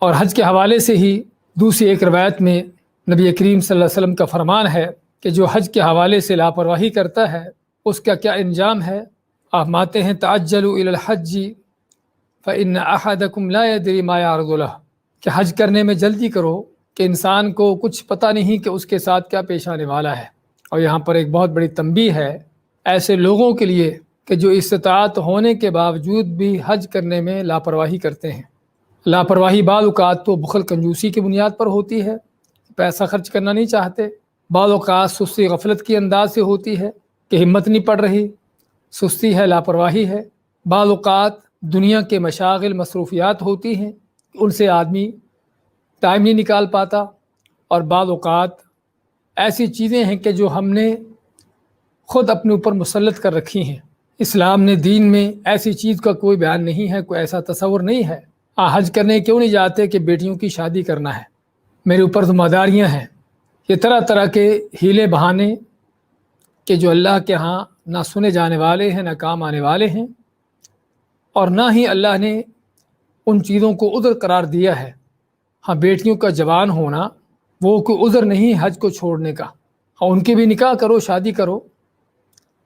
اور حج کے حوالے سے ہی دوسری ایک روایت میں نبی کریم صلی اللہ علیہ وسلم کا فرمان ہے کہ جو حج کے حوالے سے لاپرواہی کرتا ہے اس کا کیا انجام ہے۔ آپ ماتے ہیں تعجلوا الی الحج فإن أحدكم لا يدري ما يعرض له، کہ حج کرنے میں جلدی کرو کہ انسان کو کچھ پتہ نہیں کہ اس کے ساتھ کیا پیش آنے والا ہے۔ اور یہاں پر ایک بہت بڑی تنبیہ ہے ایسے لوگوں کے لیے کہ جو استطاعت ہونے کے باوجود بھی حج کرنے میں لاپرواہی کرتے ہیں۔ لاپرواہی بعض اوقات تو بخل کنجوسی کی بنیاد پر ہوتی ہے، پیسہ خرچ کرنا نہیں چاہتے، بعض اوقات سستی غفلت کی انداز سے ہوتی ہے کہ ہمت نہیں پڑ رہی، سستی ہے، لاپرواہی ہے، بعض اوقات دنیا کے مشاغل مصروفیات ہوتی ہیں ان سے آدمی ٹائم نہیں نکال پاتا، اور بعض اوقات ایسی چیزیں ہیں کہ جو ہم نے خود اپنے اوپر مسلط کر رکھی ہیں۔ اسلام نے دین میں ایسی چیز کا کوئی بیان نہیں ہے، کوئی ایسا تصور نہیں ہے۔ حج کرنے کیوں نہیں جاتے کہ بیٹیوں کی شادی کرنا ہے، میرے اوپر ذمہ داریاں ہیں، یہ طرح طرح کے ہیلے بہانے کہ جو اللہ کے ہاں نہ سنے جانے والے ہیں، نہ کام آنے والے ہیں، اور نہ ہی اللہ نے ان چیزوں کو عذر قرار دیا ہے۔ ہاں، بیٹیوں کا جوان ہونا وہ کوئی عذر نہیں حج کو چھوڑنے کا۔ ہاں، ان کے بھی نکاح کرو، شادی کرو،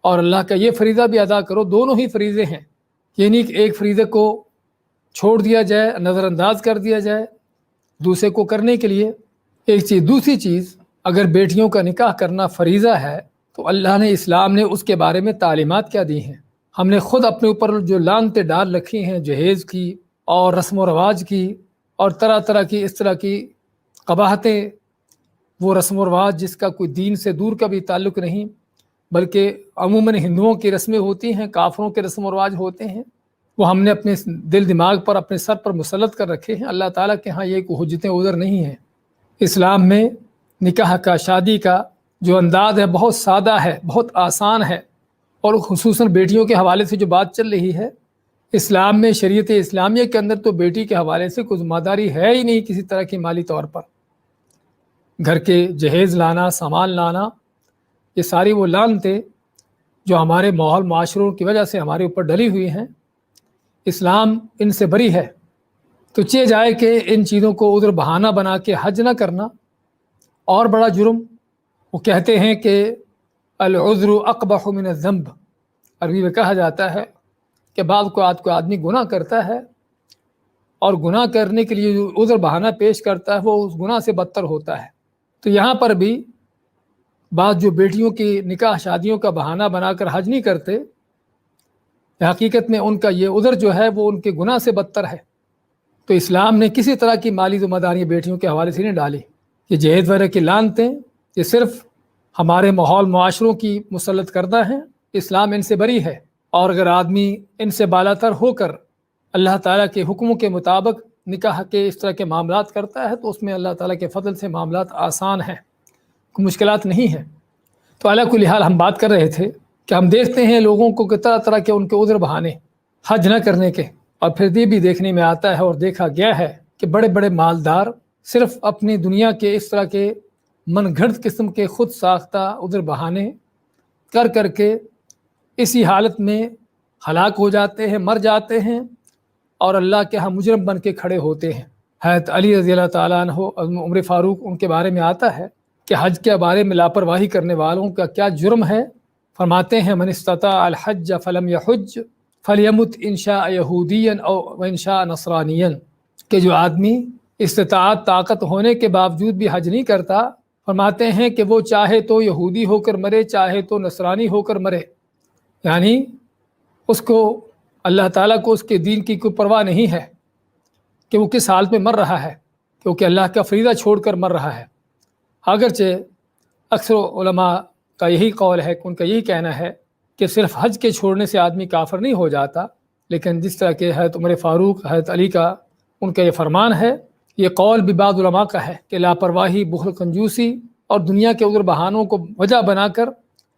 اور اللہ کا یہ فریضہ بھی ادا کرو، دونوں ہی فریضے ہیں۔ یہ نہیں کہ ایک فریضے کو چھوڑ دیا جائے، نظر انداز کر دیا جائے دوسرے کو کرنے کے لیے، ایک چیز۔ دوسری چیز، اگر بیٹیوں کا نکاح کرنا فریضہ ہے تو اللہ نے، اسلام نے اس کے بارے میں تعلیمات کیا دی ہیں؟ ہم نے خود اپنے اوپر جو لعنتیں ڈال رکھی ہیں جہیز کی اور رسم و رواج کی اور طرح طرح کی اس طرح کی قباحتیں، وہ رسم و رواج جس کا کوئی دین سے دور کا بھی تعلق نہیں، بلکہ عموماً ہندوؤں کی رسمیں ہوتی ہیں، کافروں کے رسم و رواج ہوتے ہیں، وہ ہم نے اپنے دل دماغ پر، اپنے سر پر مسلط کر رکھے ہیں۔ اللہ تعالیٰ کے ہاں یہ کوئی حجتیں عذر نہیں ہیں۔ اسلام میں نکاح کا، شادی کا جو انداز ہے بہت سادہ ہے، بہت آسان ہے، اور خصوصاً بیٹیوں کے حوالے سے جو بات چل رہی ہے، اسلام میں، شریعت اسلامیہ کے اندر تو بیٹی کے حوالے سے کوئی ذمہ داری ہے ہی نہیں کسی طرح کی مالی طور پر۔ گھر کے جہیز لانا، سامان لانا، یہ ساری وہ لعنتیں جو ہمارے ماحول معاشروں کی وجہ سے ہمارے اوپر ڈلی ہوئی ہیں، اسلام ان سے بری ہے۔ تو چاہے جائے کہ ان چیزوں کو عذر بہانہ بنا کے حج نہ کرنا اور بڑا جرم۔ وہ کہتے ہیں کہ العذر اقبح من الذنب، عربی میں کہا جاتا ہے کہ بعض اوقات کوئی آدمی گناہ کرتا ہے اور گناہ کرنے کے لیے جو عذر بہانہ پیش کرتا ہے وہ اس گناہ سے بدتر ہوتا ہے۔ تو یہاں پر بھی بعض جو بیٹیوں کی نکاح شادیوں کا بہانہ بنا کر حج نہیں کرتے، حقیقت میں ان کا یہ عذر جو ہے وہ ان کے گناہ سے بدتر ہے۔ تو اسلام نے کسی طرح کی مالی ذمہ داری بیٹیوں کے حوالے سے نہیں ڈالی۔ یہ جہیز وغیرہ کی لعنتیں یہ صرف ہمارے ماحول معاشروں کی مسلط کردہ ہیں، اسلام ان سے بری ہے۔ اور اگر آدمی ان سے بالاتر ہو کر اللہ تعالیٰ کے حکموں کے مطابق نکاح کے اس طرح کے معاملات کرتا ہے تو اس میں اللہ تعالیٰ کے فضل سے معاملات آسان ہیں، کوئی مشکلات نہیں ہیں۔ تو علی کل حال ہم بات کر رہے تھے کہ ہم دیکھتے ہیں لوگوں کو کہ طرح طرح کے ان کے عذر بہانے حج نہ کرنے کے، اور پھر یہ بھی دیکھنے میں آتا ہے اور دیکھا گیا ہے کہ بڑے بڑے مالدار صرف اپنی دنیا کے اس طرح کے من گھڑت قسم کے خود ساختہ عذر بہانے کر کر کے اسی حالت میں ہلاک ہو جاتے ہیں، مر جاتے ہیں، اور اللہ کے ہاں مجرم بن کے کھڑے ہوتے ہیں۔ حضرت علی رضی اللہ تعالیٰ عنہ، عمر فاروق، ان کے بارے میں آتا ہے کہ حج کے بارے میں لاپرواہی کرنے والوں کا کیا جرم ہے۔ فرماتے ہیں من استطاع الحج فلم یحج فلیمت ان شاء یہودیا او ان شاء نصرانیا، کہ جو آدمی استطاعت، طاقت ہونے کے باوجود بھی حج نہیں کرتا، فرماتے ہیں کہ وہ چاہے تو یہودی ہو کر مرے، چاہے تو نصرانی ہو کر مرے، یعنی اس کو، اللہ تعالیٰ کو اس کے دین کی کوئی پرواہ نہیں ہے کہ وہ کس حالت میں مر رہا ہے، کیونکہ اللہ کا فریضہ چھوڑ کر مر رہا ہے۔ اگرچہ اکثر علماء کا یہی قول ہے، ان کا یہی کہنا ہے کہ صرف حج کے چھوڑنے سے آدمی کافر نہیں ہو جاتا، لیکن جس طرح کہ حضرت عمر فاروق، حضرت علی کا ان کا یہ فرمان ہے، یہ قول بھی بعض علماء کا ہے کہ لاپرواہی، بخل، کنجوسی اور دنیا کے عذر بہانوں کو وجہ بنا کر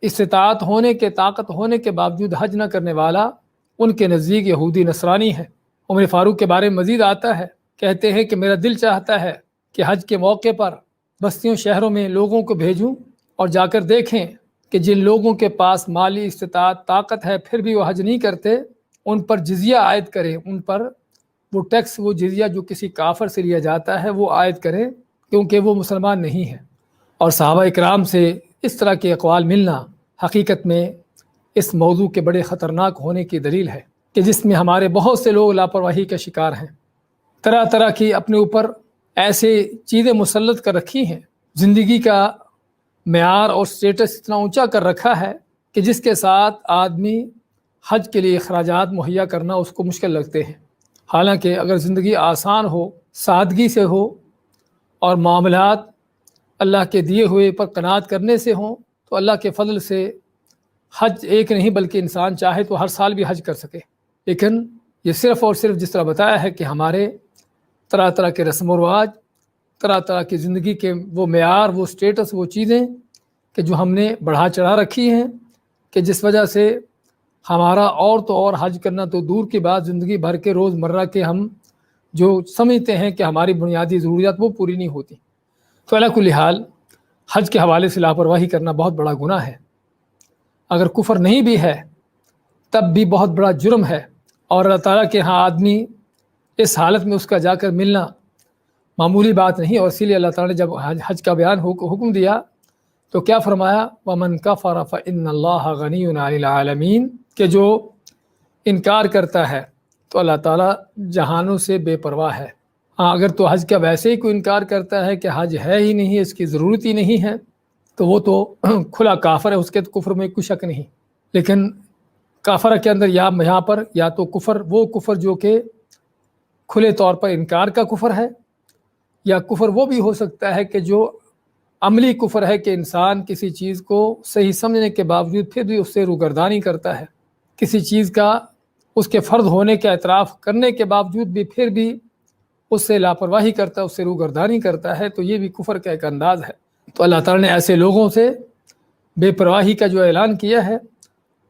استطاعت ہونے کے، طاقت ہونے کے باوجود حج نہ کرنے والا ان کے نزدیک یہودی نصرانی ہے۔ عمر فاروق کے بارے میں مزید آتا ہے، کہتے ہیں کہ میرا دل چاہتا ہے کہ حج کے موقع پر بستیوں، شہروں میں لوگوں کو بھیجوں اور جا کر دیکھیں کہ جن لوگوں کے پاس مالی استطاعت، طاقت ہے، پھر بھی وہ حج نہیں کرتے، ان پر جزیہ عائد کریں، ان پر وہ ٹیکس وہ جزیہ جو کسی کافر سے لیا جاتا ہے وہ عائد کریں، کیونکہ وہ مسلمان نہیں ہے۔ اور صحابہ اکرام سے اس طرح کے اقوال ملنا حقیقت میں اس موضوع کے بڑے خطرناک ہونے کی دلیل ہے کہ جس میں ہمارے بہت سے لوگ لاپرواہی کا شکار ہیں، طرح طرح کی اپنے اوپر ایسے چیزیں مسلط کر رکھی ہیں، زندگی کا معیار اور سٹیٹس اتنا اونچا کر رکھا ہے کہ جس کے ساتھ آدمی حج کے لیے اخراجات مہیا کرنا اس کو مشکل لگتے ہیں۔ حالانکہ اگر زندگی آسان ہو، سادگی سے ہو اور معاملات اللہ کے دیے ہوئے پر قناعت کرنے سے ہوں تو اللہ کے فضل سے حج ایک نہیں بلکہ انسان چاہے تو ہر سال بھی حج کر سکے۔ لیکن یہ صرف اور صرف جس طرح بتایا ہے کہ ہمارے طرح طرح کے رسم و رواج، طرح طرح کی زندگی کے وہ معیار، وہ سٹیٹس، وہ چیزیں کہ جو ہم نے بڑھا چڑھا رکھی ہیں کہ جس وجہ سے ہمارا اور تو اور حج کرنا تو دور کی بات، زندگی بھر کے روز مرہ کے ہم جو سمجھتے ہیں کہ ہماری بنیادی ضروریات وہ پوری نہیں ہوتی۔ تو علی کل حال حج کے حوالے سے لاپرواہی کرنا بہت بڑا گناہ ہے۔ اگر کفر نہیں بھی ہے تب بھی بہت بڑا جرم ہے، اور اللہ تعالیٰ کے ہاں آدمی اس حالت میں اس کا جا کر ملنا معمولی بات نہیں۔ اور اسی لیے اللہ تعالیٰ نے جب حج کا بیان حکم دیا تو کیا فرمایا؟ وَمَنْ كَفَرَ فَإِنَّ اللَّهَ غَنِيٌّ عَنِ الْعَالَمِينَ، کہ جو انکار کرتا ہے تو اللہ تعالیٰ جہانوں سے بے پرواہ ہے۔ ہاں، اگر تو حج کا ویسے ہی کوئی انکار کرتا ہے کہ حج ہے ہی نہیں، اس کی ضرورت ہی نہیں ہے، تو وہ تو کھلا کافر ہے، اس کے کفر میں کوئی شک نہیں۔ لیکن کافر کے اندر یہاں پر یا تو کفر، وہ کفر جو کہ کھلے طور پر انکار کا کفر ہے، یا کفر وہ بھی ہو سکتا ہے کہ جو عملی کفر ہے کہ انسان کسی چیز کو صحیح سمجھنے کے باوجود پھر بھی اس سے روگردانی کرتا ہے، کسی چیز کا اس کے فرض ہونے کا اعتراف کرنے کے باوجود بھی پھر بھی اس سے لاپرواہی کرتا ہے، اس سے روگردانی کرتا ہے، تو یہ بھی کفر کا ایک انداز ہے۔ تو اللہ تعالیٰ نے ایسے لوگوں سے بے پرواہی کا جو اعلان کیا ہے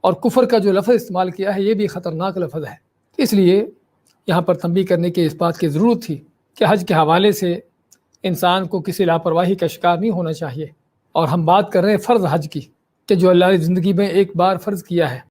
اور کفر کا جو لفظ استعمال کیا ہے یہ بھی خطرناک لفظ ہے۔ اس لیے یہاں پر تنبیہ کرنے کی اس بات کی ضرورت تھی کہ حج کے حوالے سے انسان کو کسی لاپرواہی کا شکار نہیں ہونا چاہیے۔ اور ہم بات کر رہے ہیں فرض حج کی، کہ جو اللہ نے زندگی میں ایک بار فرض کیا ہے۔